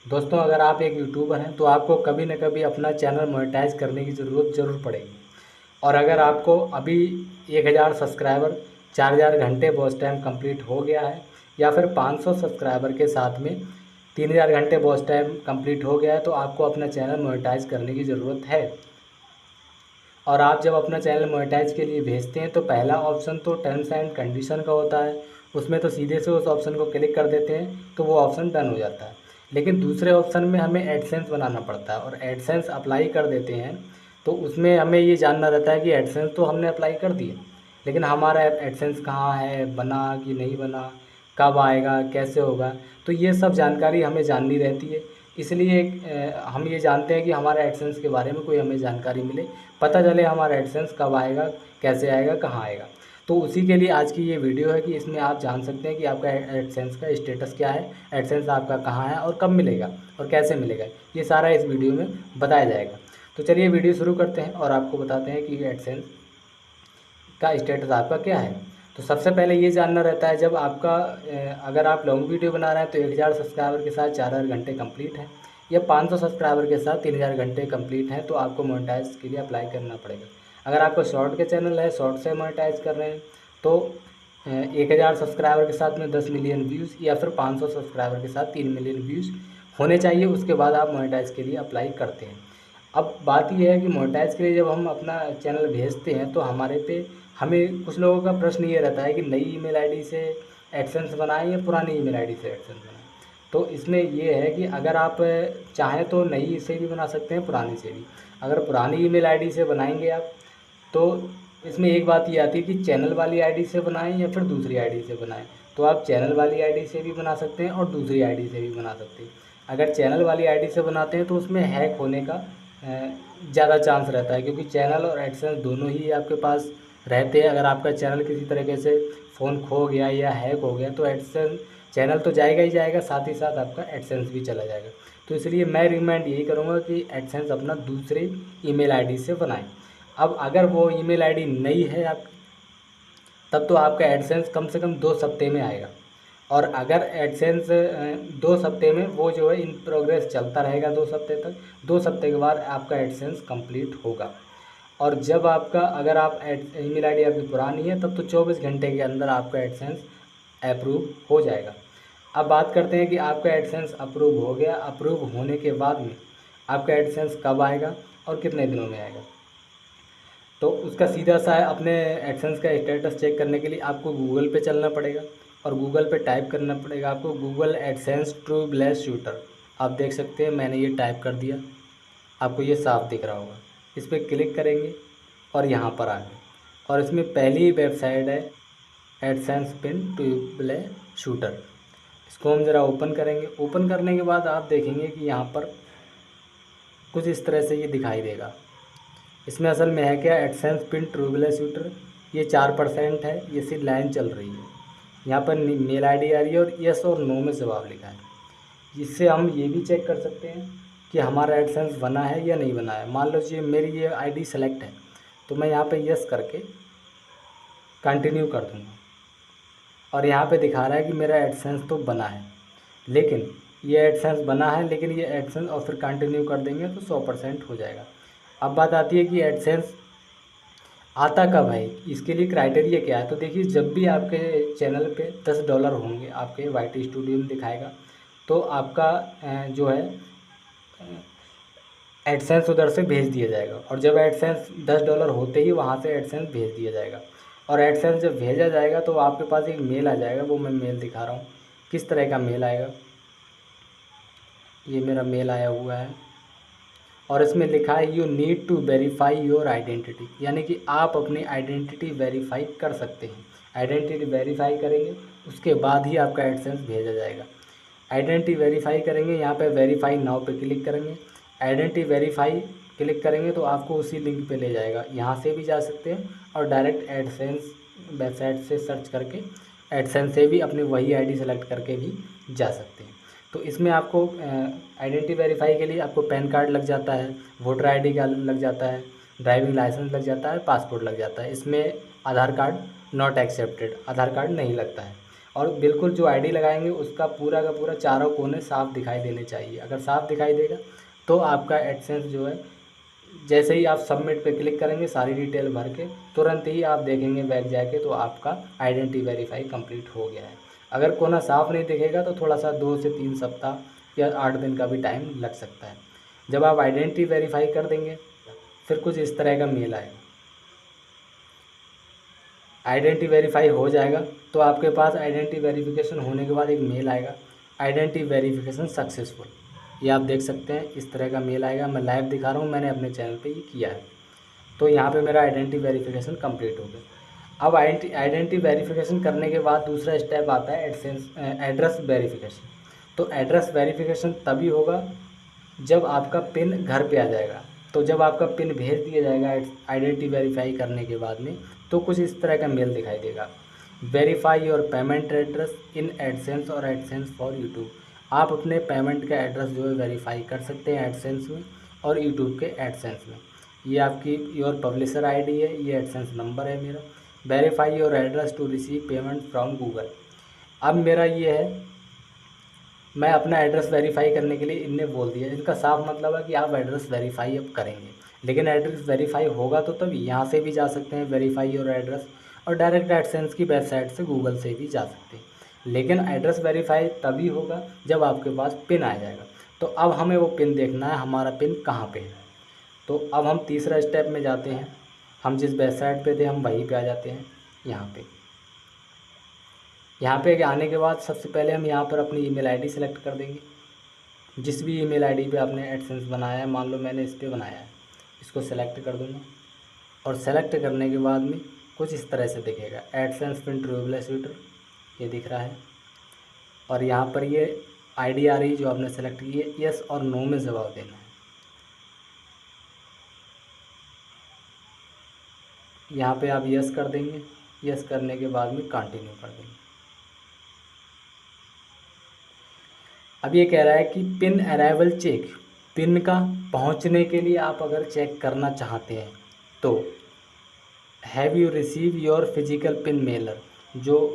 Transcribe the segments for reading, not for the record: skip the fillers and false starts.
दोस्तों, अगर आप एक यूट्यूबर हैं तो आपको कभी न कभी अपना चैनल मोनेटाइज करने की ज़रूरत ज़रूर पड़ेगी। और अगर आपको अभी 1000 सब्सक्राइबर, 4000 घंटे वॉच टाइम कंप्लीट हो गया है, या फिर 500 सब्सक्राइबर के साथ में 3000 घंटे वॉच टाइम कंप्लीट हो गया है, तो आपको अपना चैनल मोनेटाइज करने की ज़रूरत है। और आप जब अपना चैनल मोनेटाइज के लिए भेजते हैं तो पहला ऑप्शन तो टर्म्स एंड कंडीशन का होता है, उसमें तो सीधे से उस ऑप्शन को क्लिक कर देते हैं तो वो ऑप्शन डन हो जाता है। लेकिन दूसरे ऑप्शन में हमें एडसेंस बनाना पड़ता है, और एडसेंस अप्लाई कर देते हैं तो उसमें हमें ये जानना रहता है कि एडसेंस तो हमने अप्लाई कर दिया, लेकिन हमारा एडसेंस कहाँ है, बना कि नहीं बना, कब आएगा, कैसे होगा। तो ये सब जानकारी हमें जाननी रहती है। इसलिए हम ये जानते हैं कि हमारा एडसेंस के बारे में कोई हमें जानकारी मिले, पता चले हमारा एडसेंस कब आएगा, कैसे आएगा, कहाँ आएगा। तो उसी के लिए आज की ये वीडियो है कि इसमें आप जान सकते हैं कि आपका एडसेंस का स्टेटस क्या है, एडसेंस आपका कहाँ है और कब मिलेगा और कैसे मिलेगा। ये सारा इस वीडियो में बताया जाएगा। तो चलिए वीडियो शुरू करते हैं और आपको बताते हैं कि एडसेंस का स्टेटस आपका क्या है। तो सबसे पहले ये जानना रहता है, जब आपका अगर आप लॉन्ग वीडियो बना रहे हैं तो 1000 सब्सक्राइबर के साथ 4000 घंटे कंप्लीट है, या 500 सब्सक्राइबर के साथ 3000 घंटे कंप्लीट हैं, तो आपको मोनेटाइज के लिए अप्लाई करना पड़ेगा। अगर आपको शॉर्ट के चैनल है, शॉर्ट से मोनेटाइज कर रहे हैं, तो 1000 सब्सक्राइबर के साथ में 10 मिलियन व्यूज़, या फिर 500 सब्सक्राइबर के साथ 3 मिलियन व्यूज़ होने चाहिए, उसके बाद आप मोनेटाइज के लिए अप्लाई करते हैं। अब बात यह है कि मोनेटाइज के लिए जब हम अपना चैनल भेजते हैं तो हमें कुछ लोगों का प्रश्न ये रहता है कि नई ईमेल आईडी से एडसेंस बनाएं या पुरानी ईमेल आईडी से एडसेंस बनाएं। तो इसमें ये है कि अगर आप चाहें तो नई से भी बना सकते हैं, पुरानी से भी। अगर पुरानी ईमेल आईडी से बनाएंगे आप, तो इसमें एक बात ये आती है कि चैनल वाली आईडी से बनाएं या फिर दूसरी आईडी से बनाएं। तो आप चैनल वाली आईडी से भी बना सकते हैं और दूसरी आईडी से भी बना सकते हैं। अगर चैनल वाली आईडी से बनाते हैं तो उसमें हैक होने का ज़्यादा चांस रहता है, क्योंकि चैनल और एडसेंस दोनों ही आपके पास रहते हैं। अगर आपका चैनल किसी तरीके से फ़ोन खो गया या हैक हो गया तो एडसेंस, चैनल तो जाएगा ही जाएगा, साथ ही साथ आपका एडसेंस भी चला जाएगा। तो इसलिए मैं रिकमेंड यही करूँगा कि एडसेंस अपना दूसरे ईमेल आईडी से बनाएं। अब अगर वो ईमेल आईडी नई है आप, तब तो आपका एडसेंस कम से कम 2 हफ्ते में आएगा। और अगर एडसेंस 2 हफ्ते में, वो जो है इन प्रोग्रेस चलता रहेगा 2 हफ्ते तक। 2 हफ्ते के बाद आपका एडसेंस कंप्लीट होगा। और जब आपका, अगर आप ईमेल आईडी आपकी पुरानी है, तब तो 24 घंटे के अंदर आपका एडसेंस अप्रूव हो जाएगा। अब बात करते हैं कि आपका एडसेंस अप्रूव हो गया, अप्रूव होने के बाद में आपका एडसेंस कब आएगा और कितने दिनों में आएगा। तो उसका सीधा सा है, अपने एडसेंस का स्टेटस चेक करने के लिए आपको गूगल पे चलना पड़ेगा, और गूगल पे टाइप करना पड़ेगा आपको Google AdSense true bless shooter. आप देख सकते हैं मैंने ये टाइप कर दिया, आपको ये साफ दिख रहा होगा। इस पर क्लिक करेंगे और यहाँ पर आ गए, और इसमें पहली वेबसाइट है एडसेंस पिन ट्यूबले शूटर। इसको हम ज़रा ओपन करेंगे। ओपन करने के बाद आप देखेंगे कि यहाँ पर कुछ इस तरह से ये दिखाई देगा। इसमें असल में है क्या, एडसेंस पिन ट्रूबले शूटर, ये 4% है, ये सिर्फ लाइन चल रही है। यहाँ पर मेल आईडी आ रही है और यस और नो में जवाब लिखा है। इससे हम ये भी चेक कर सकते हैं कि हमारा एडसेंस बना है या नहीं बना है। मान लीजिए मेरी ये आईडी सेलेक्ट है, तो मैं यहाँ पे यस करके कंटिन्यू कर दूँगा, और यहाँ पे दिखा रहा है कि मेरा एडसेंस तो बना है। लेकिन ये एडसेंस बना है, लेकिन ये एडसेंस, और फिर कंटिन्यू कर देंगे तो 100% हो जाएगा। अब बात आती है कि एडसेंस आता कब है, इसके लिए क्राइटेरिया क्या है। तो देखिए, जब भी आपके चैनल पे $10 होंगे, आपके वाईटी स्टूडियो में दिखाएगा, तो आपका जो है एडसेंस उधर से भेज दिया जाएगा। और जब एडसेंस $10 होते ही वहाँ से एडसेंस भेज दिया जाएगा। और एडसेंस जब भेजा जाएगा तो आपके पास एक मेल आ जाएगा, वो मैं मेल दिखा रहा हूँ किस तरह का मेल आएगा। ये मेरा मेल आया हुआ है, और इसमें लिखा है you need to verify your identity, यानी कि आप अपनी आइडेंटिटी वेरीफाई कर सकते हैं। आइडेंटिटी वेरीफाई करेंगे, उसके बाद ही आपका एडसेंस भेजा जाएगा। आइडेंटिटी वेरीफाई करेंगे, यहाँ पे वेरीफाई नाउ पे क्लिक करेंगे। आइडेंटिटी वेरीफाई क्लिक करेंगे तो आपको उसी लिंक पे ले जाएगा। यहाँ से भी जा सकते हैं, और डायरेक्ट एडसेंस वेबसाइट से सर्च करके एडसेंस से भी अपनी वही आईडी सेलेक्ट करके भी जा सकते हैं। तो इसमें आपको आइडेंटिटी वेरीफाई के लिए आपको पैन कार्ड लग जाता है, वोटर आईडी का लग जाता है, ड्राइविंग लाइसेंस लग जाता है, पासपोर्ट लग जाता है। इसमें Aadhaar card not accepted, Aadhaar card नहीं लगता है। और बिल्कुल जो आईडी लगाएंगे उसका पूरा का पूरा चारों कोने साफ दिखाई देने चाहिए। अगर साफ दिखाई देगा तो आपका एडसेंस जो है, जैसे ही आप सबमिट पे क्लिक करेंगे सारी डिटेल भर के, तुरंत ही आप देखेंगे बैक जाके तो आपका आइडेंटिटी वेरीफाई कंप्लीट हो गया है। अगर कोना साफ नहीं दिखेगा तो थोड़ा सा 2 से 3 सप्ताह या 8 दिन का भी टाइम लग सकता है। जब आप आइडेंटिटी वेरीफाई कर देंगे फिर कुछ इस तरह का मेल आएगा। आइडेंटिटी वेरीफाई हो जाएगा तो आपके पास आइडेंटिटी वेरिफिकेशन होने के बाद एक मेल आएगा, आइडेंटिटी वेरिफिकेशन सक्सेसफुल। ये आप देख सकते हैं, इस तरह का मेल आएगा। मैं लाइव दिखा रहा हूँ, मैंने अपने चैनल पे ये किया है। तो यहाँ पे मेरा आइडेंटिटी वेरिफिकेशन कंप्लीट हो गया। अब आइडेंटिटी वेरिफिकेशन करने के बाद दूसरा स्टेप आता है एड्रेस वेरिफिकेशन। तो एड्रेस वेरिफिकेशन तभी होगा जब आपका पिन घर पे आ जाएगा। तो जब आपका पिन भेज दिया जाएगा आइडेंटिटी वेरीफाई करने के बाद में, तो कुछ इस तरह का मेल दिखाई देगा, verify your payment address in AdSense और एडसेंस फॉर यूट्यूब। आप अपने पेमेंट का एड्रेस जो है वेरीफाई कर सकते हैं एडसेंस में और यूट्यूब के एडसेंस में। ये आपकी योर पब्लिशर आईडी है, ये एडसेंस नंबर है मेरा। Verify your address to receive payment from Google. अब मेरा ये है, मैं अपना एड्रेस वेरीफाई करने के लिए इनने बोल दिया। इनका साफ मतलब है कि आप एड्रेस वेरीफाई अब करेंगे, लेकिन एड्रेस वेरीफाई होगा तो तभी। यहाँ से भी जा सकते हैं वेरीफाई योर एड्रेस, और डायरेक्ट एडसेंस की वेबसाइट से गूगल से भी जा सकते हैं। लेकिन एड्रेस वेरीफाई तभी होगा जब आपके पास पिन आ जाएगा। तो अब हमें वो पिन देखना है, हमारा पिन कहाँ पे है। तो अब हम तीसरा स्टेप में जाते हैं। हम जिस वेबसाइट पे थे हम वहीं पे आ जाते हैं। यहाँ पे आने के बाद सबसे पहले हम यहाँ पर अपनी ईमेल आईडी सेलेक्ट कर देंगे। जिस भी ईमेल आईडी पे आपने एडसेंस बनाया है, मान लो मैंने इस पर बनाया है, इसको सेलेक्ट कर दूँगा। और सेलेक्ट करने के बाद में कुछ इस तरह से दिखेगा, एडसेंस पिन ट्रूबल शूटर, ये दिख रहा है। और यहाँ पर ये आईडी आ रही है जो आपने सेलेक्ट की है, यस और नो में जवाब देना है। यहाँ पे आप यस कर देंगे। यस करने के बाद में कंटिन्यू कर देंगे। अब ये कह रहा है कि पिन अराइवल चेक, पिन का पहुंचने के लिए आप अगर चेक करना चाहते हैं तो have you receive your physical pin Mailer, जो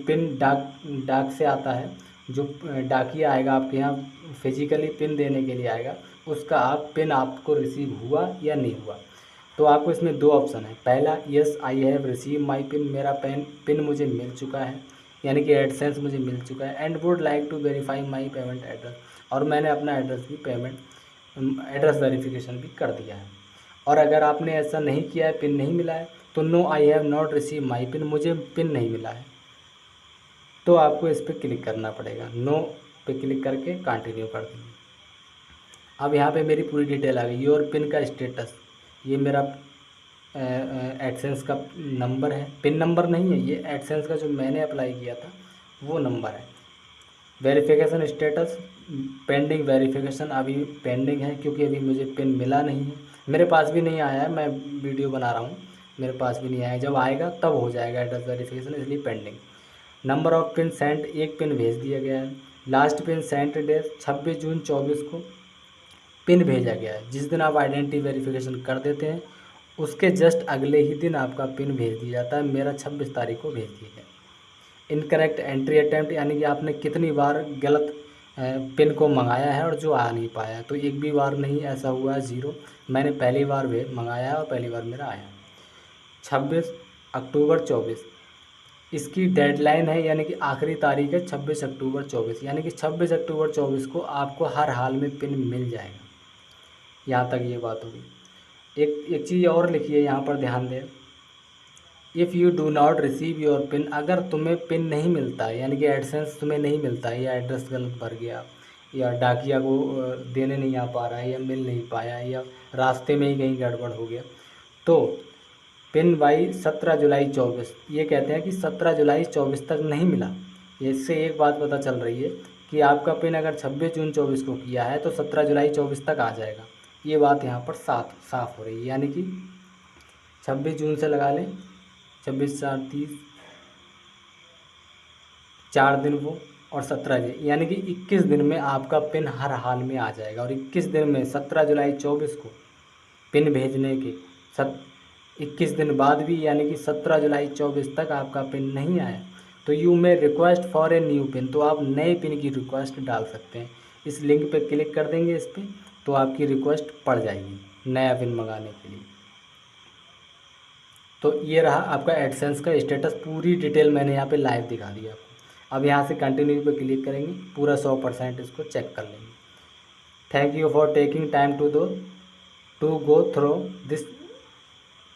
पिन डाक से आता है, जो डाकिया आएगा आपके यहाँ फिजिकली पिन देने के लिए आएगा, उसका पिन आपको रिसीव हुआ या नहीं हुआ। तो आपको इसमें दो ऑप्शन है। पहला, yes I have receive my pin, मेरा पिन मुझे मिल चुका है, यानी कि एडसेंस मुझे मिल चुका है। And would like to verify my payment address, और मैंने अपना एड्रेस वेरिफिकेशन भी कर दिया है। और अगर आपने ऐसा नहीं किया है, पिन नहीं मिला है, तो no I have not receive my pin, मुझे पिन नहीं मिला है, तो आपको इस पर क्लिक करना पड़ेगा। नो पे क्लिक करके कंटिन्यू कर देंगे। अब यहाँ पे मेरी पूरी डिटेल आ गई। योर पिन का स्टेटस, ये मेरा एडसेंस का नंबर है, पिन नंबर नहीं है, ये एडसेंस का जो मैंने अप्लाई किया था वो नंबर है। वेरिफिकेशन स्टेटस पेंडिंग वेरिफिकेशन, अभी पेंडिंग है क्योंकि अभी मुझे पिन मिला नहीं है, मेरे पास भी नहीं आया है। मैं वीडियो बना रहा हूँ, मेरे पास भी नहीं आया, जब आएगा तब हो जाएगा एड्रेस वेरिफिकेशन, इसलिए pending. Number of pin sent, एक पिन भेज दिया गया है। Last pin sent date 26 June 24 को पिन भेजा गया है। जिस दिन आप आइडेंटिटी वेरिफिकेशन कर देते हैं उसके जस्ट अगले ही दिन आपका पिन भेज दिया जाता है। मेरा 26 तारीख को भेज दिया गया। इनकरेक्ट एंट्री अटैम्प्ट, यानी कि आपने कितनी बार गलत पिन को मंगाया है और जो आ नहीं पाया। तो एक भी बार नहीं ऐसा हुआ है, 0। मैंने पहली बार मंगाया है और पहली बार मेरा आया। 26 अक्टूबर 24 इसकी डेडलाइन है, यानी कि आखिरी तारीख है 26 अक्टूबर 24, यानी कि 26 अक्टूबर 24 को आपको हर हाल में पिन मिल जाएगा। यहाँ तक ये बात होगी। एक चीज़ और लिखिए यहाँ पर, ध्यान दें। If you do not receive your pin, अगर तुम्हें पिन नहीं मिलता है, यानी कि एडसेंस तुम्हें नहीं मिलता है, या एड्रेस गलत भर गया, या डाकिया को देने नहीं आ पा रहा है, या मिल नहीं पाया, या रास्ते में ही कहीं गड़बड़ हो गया, तो पिन बाई 17 जुलाई 24, ये कहते हैं कि 17 जुलाई 24 तक नहीं मिला। इससे एक बात पता चल रही है कि आपका पिन अगर 26 जून 24 को किया है तो 17 जुलाई 24 तक आ जाएगा। ये बात यहाँ पर साफ हो रही है, यानी कि 26 जून से लगा लें, 26 4 30, 4 दिन वो, और 17 दिन, यानी कि 21 दिन में आपका पिन हर हाल में आ जाएगा। और 21 दिन में 17 जुलाई 24 को पिन भेजने के 21 दिन बाद भी, यानी कि 17 जुलाई 24 तक आपका पिन नहीं आया तो you may request for a new pin, तो आप नए पिन की रिक्वेस्ट डाल सकते हैं। इस लिंक पे क्लिक कर देंगे इस पर, तो आपकी रिक्वेस्ट पड़ जाएगी नया पिन मंगाने के लिए। तो ये रहा आपका एडसेंस का स्टेटस, पूरी डिटेल मैंने यहाँ पे लाइव दिखा दिया आपको। अब यहाँ से कंटिन्यू पे क्लिक करेंगे, पूरा 100% इसको चेक कर लेंगे। Thank you for taking time to go through this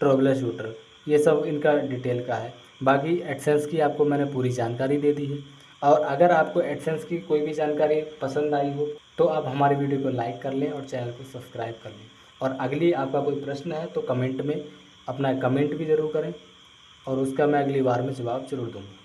troubleshooter, ये सब इनका डिटेल का है। बाकी एडसेंस की आपको मैंने पूरी जानकारी दे दी है। और अगर आपको एडसेंस की कोई भी जानकारी पसंद आई हो तो आप हमारे वीडियो को लाइक कर लें और चैनल को सब्सक्राइब कर लें। और अगली आपका कोई प्रश्न है तो कमेंट में अपना कमेंट भी ज़रूर करें, और उसका मैं अगली बार में जवाब ज़रूर दूँगा।